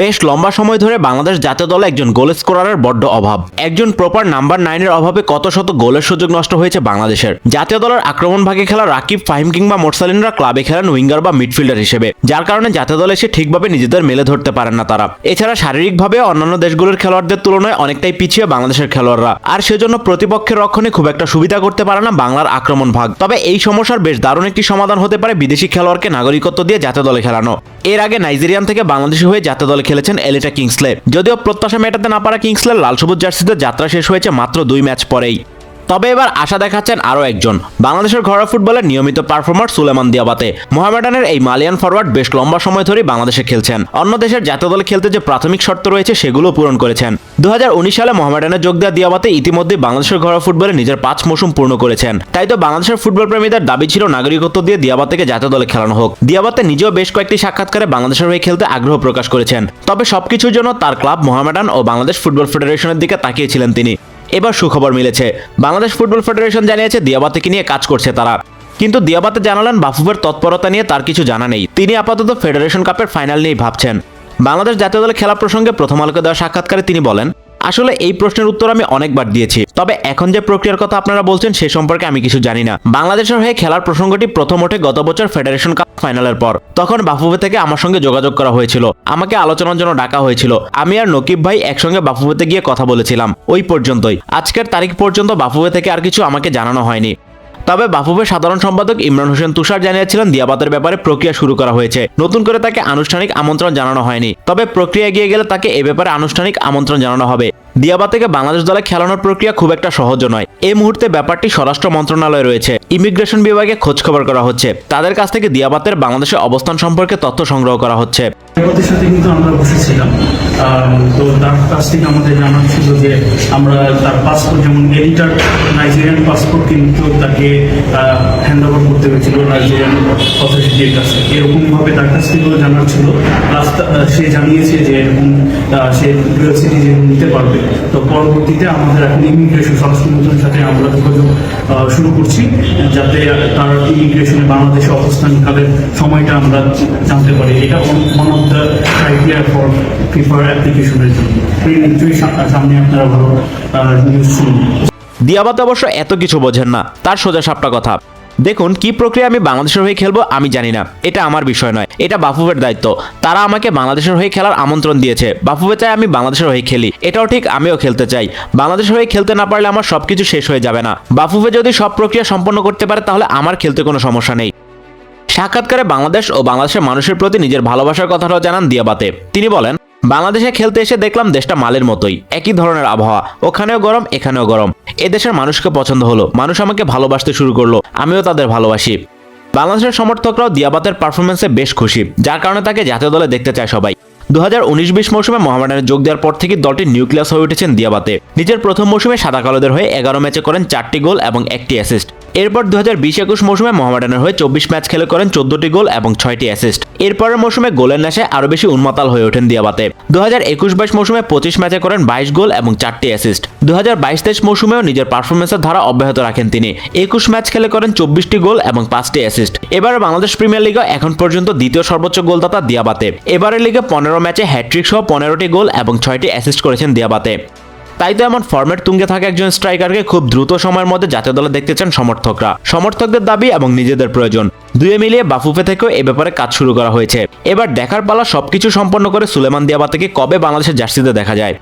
বেশ লম্বা সময় ধরে বাংলাদেশ জাতীয় দলে একজন গোল স্কোরারের বড্ড অভাব। একজন প্রপার নাম্বার 9-এর অভাবে কত শত গোলের সুযোগ নষ্ট হয়েছে বাংলাদেশের। জাতীয় দলের আক্রমণ ভাগে খেলা রাকিব, ফাহিম কিংবা মোরসালিনরা ক্লাবে খেলেন উইঙ্গার বা মিডফিল্ডার হিসেবে, যার কারণে জাতীয় দলে এসে ঠিকভাবে নিজেদের মেলে ধরতে পারেন না তারা। এছাড়া শারীরিকভাবে অন্যান্য দেশগুলোর খেলোয়াড়দের তুলনায় অনেকটাই পিছিয়ে বাংলাদেশের খেলোয়াড়রা, আর সেজন্য প্রতিপক্ষের রক্ষণে খুব একটা সুবিধা করতে পারে না বাংলার আক্রমণ ভাগ। তবে এই সমস্যার বেশ দারুণ একটি সমাধান হতে পারে বিদেশি খেলোয়াড়কে নাগরিকত্ব দিয়ে জাতীয় দলে খেলানো। এর আগে নাইজেরিয়ান থেকে বাংলাদেশি হয়ে জাতীয় দলে খেলেছেন এলিটা কিংসলে। যদিও প্রত্যাশা মেটাতে না পারা কিংসলের লাল সবুজ জার্সিতে যাত্রা শেষ হয়েছে মাত্র 2 ম্যাচ পরেই। তবে এবার আশা দেখাচ্ছেন আরও একজন বাংলাদেশের ঘরোয়া ফুটবলের নিয়মিত পারফর্মার সুলেমান দিয়াবাতে। মোহামেডানের এই মালিয়ান ফরওয়ার্ড বেশ লম্বা সময় ধরেই বাংলাদেশে খেলছেন। অন্য দেশের জাতীয় দলে খেলতে যে প্রাথমিক শর্ত রয়েছে সেগুলো পূরণ করেছেন। 2019 সালে মোহামেডানে যোগ দেওয়া দিয়াবাতে ইতিমধ্যে বাংলাদেশের ঘরোয়া ফুটবলে নিজের 5 মৌসুম পূর্ণ করেছেন। তাই তো বাংলাদেশের ফুটবল প্রেমীদের দাবি ছিল নাগরিকত্ব দিয়ে দিয়াবাতেকে জাতীয় দলে খেলানো হোক। দিয়াবাতে নিজেও বেশ কয়েকটি সাক্ষাৎকারে বাংলাদেশের হয়ে খেলতে আগ্রহ প্রকাশ করেছেন। তবে সবকিছুর জন্য তার ক্লাব মোহামেডান ও বাংলাদেশ ফুটবল ফেডারেশনের দিকে তাকিয়েছিলেন তিনি। এবার সুখবর মিলেছে, বাংলাদেশ ফুটবল ফেডারেশন জানিয়েছে দিয়াবাতেকে নিয়ে কাজ করছে তারা। কিন্তু দিয়াবাতে জানালেন বাফুফের তৎপরতা নিয়ে তার কিছু জানা নেই। তিনি আপাতত ফেডারেশন কাপের ফাইনাল নিয়েই ভাবছেন। বাংলাদেশ জাতীয় দলে খেলা প্রসঙ্গে প্রথম আলোকে দেওয়া সাক্ষাৎকারে তিনি বলেন, আসলে এই প্রশ্নের উত্তর আমি অনেকবার দিয়েছি, তবে এখন যে প্রক্রিয়ার কথা আপনারা বলছেন সে সম্পর্কে আমি কিছু জানি না। বাংলাদেশের হয়ে খেলার প্রসঙ্গটি প্রথম ওঠে গত বছর ফেডারেশন কাপ ফাইনালের পর। তখন বাফুফে থেকে আমার সঙ্গে যোগাযোগ করা হয়েছিল, আমাকে আলোচনার জন্য ডাকা হয়েছিল। আমি আর নকিব ভাই একসঙ্গে বাফুফেতে গিয়ে কথা বলেছিলাম, ওই পর্যন্তই। আজকের তারিখ পর্যন্ত বাফুফে থেকে আর কিছু আমাকে জানানো হয়নি। তবে বাফুফের সাধারণ সম্পাদক ইমরান হোসেন তুষার জানিয়েছিলেন দিয়াবাতের ব্যাপারে প্রক্রিয়া শুরু করা হয়েছে, নতুন করে তাকে আনুষ্ঠানিক আমন্ত্রণ জানানো হয়নি। তবে প্রক্রিয়া এগিয়ে গেলে তাকে এ ব্যাপারে আনুষ্ঠানিক আমন্ত্রণ জানানো হবে। দিয়াবাতেকে বাংলাদেশ দলে খেলানোর প্রক্রিয়া খুব একটা সহজ নয়। এই মুহূর্তে ব্যাপারটি স্বরাষ্ট্র মন্ত্রণালয়ে রয়েছে, ইমিগ্রেশন বিভাগে খোঁজ খবর করা হচ্ছে। তাদের কাছ থেকে দিয়াবাতের বাংলাদেশের অবস্থান সম্পর্কে তথ্য সংগ্রহ করা হচ্ছে। দিয়াবাতের সাথে কিন্তু আমরা বসেছিলাম, তো তার কাছ থেকে আমাদের জানা ছিল যে আমরা তার পাসপোর্ট, যেমন এডিটার নাইজেরিয়ান পাসপোর্ট কিন্তু তাকে হ্যান্ড ওভার করতে হয়েছিল নাইজেরিয়ান অথরিটির কাছে, এরকমভাবে তার কাছ থেকেও জানার ছিল। প্লাস সে জানিয়েছে যে এরকম সে ডুয়াল সিটিজেন নিতে পারবে। তো পরবর্তীতে আমাদের এখন ইমিগ্রেশন স্বরাষ্ট্র মন্ত্রণালয়ের সাথে আমরা যোগাযোগ শুরু করছি, যাতে তার ইমিগ্রেশনে বাংলাদেশে অবস্থানকালের সময়টা আমরা জানতে পারি। এটা one of the criteria for ফিফার অ্যাপ্লিকেশনের জন্য। নিশ্চয়ই সামনে আপনারা ভালো নিউজ শুনবেন। দিয়াবাতে অবশ্য এত কিছু বোঝেন না, তার সোজা সাপটা কথা। দেখুন, কি প্রক্রিয়া আমি বাংলাদেশের হয়ে খেলবো আমি জানি না, এটা আমার বিষয় নয়, এটা বাফুফের দায়িত্ব। তারা আমাকে বাংলাদেশের হয়ে খেলার আমন্ত্রণ দিয়েছে, বাফুফে চাই আমি বাংলাদেশের হয়ে খেলি, এটাও ঠিক, আমিও খেলতে চাই। বাংলাদেশের হয়ে খেলতে না পারলে আমার সবকিছু শেষ হয়ে যাবে না। বাফুফে যদি সব প্রক্রিয়া সম্পন্ন করতে পারে তাহলে আমার খেলতে কোনো সমস্যা নেই। সাক্ষাৎকারে বাংলাদেশ ও বাংলাদেশের মানুষের প্রতি নিজের ভালোবাসার কথাটাও জানান দিয়াবাতে। তিনি বলেন, বাংলাদেশে খেলতে এসে দেখলাম দেশটা মালের মতোই, একই ধরনের আবহাওয়া, ওখানেও গরম এখানেও গরম। এদেশের মানুষকে পছন্দ হলো, মানুষ আমাকে ভালোবাসতে শুরু করলো, আমিও তাদের ভালোবাসি। বাংলাদেশের সমর্থকরাও দিয়াবাতের পারফরমেন্সে বেশ খুশি, যার কারণে তাকে জাতীয় দলে দেখতে চায় সবাই। 2019-20 মৌসুমে মোহামেডানে যোগ দেওয়ার পর থেকে দলটির নিউক্লিয়াস হয়ে উঠেছেন দিয়াবাতে। নিজের প্রথম মৌসুমে সাদা কালোদের হয়ে 11 ম্যাচে করেন 4টি গোল এবং 1টি অ্যাসিস্ট। এরপর 2020-21 মৌসুমে মোহামেডানের হয়ে 24 ম্যাচ খেলে করেন 14টি গোল এবং 6টি অ্যাসিস্ট। এরপরের মৌসুমে গোলের নেশায় আরও বেশি উন্মাতাল হয়ে ওঠেন দিয়াবাতে। 2021-22 মৌসুমে 25 ম্যাচে করেন 22 গোল এবং 4টি অ্যাসিস্ট। 2022-23 মৌসুমেও নিজের পারফরমেন্সের ধারা অব্যাহত রাখেন তিনি। 21 ম্যাচ খেলে করেন 24টি গোল এবং 5টি অ্যাসিস্ট। এবারে বাংলাদেশ প্রিমিয়ার লিগে এখন পর্যন্ত দ্বিতীয় সর্বোচ্চ গোলদাতা দিয়াবাতে। এবারের লিগে 15 ম্যাচে হ্যাট্রিক সহ 15টি গোল এবং 6টি অ্যাসিস্ট করেছেন দিয়াবাতে। তাই তো এমন ফরম্যাট তুঙ্গে থাকা একজন স্ট্রাইকারকে খুব দ্রুত সময়ের মধ্যে জাতীয় দলে দেখতে চান সমর্থকরা। সমর্থকদের দাবি এবং নিজেদের প্রয়োজন দুয়ে মিলিয়ে বাফুফে থেকেও এ ব্যাপারে কাজ শুরু করা হয়েছে। এবার দেখার পালা সবকিছু সম্পন্ন করে সুলেমান দিয়াবাতেকে কবে বাংলাদেশের জার্সিতে দেখা যায়।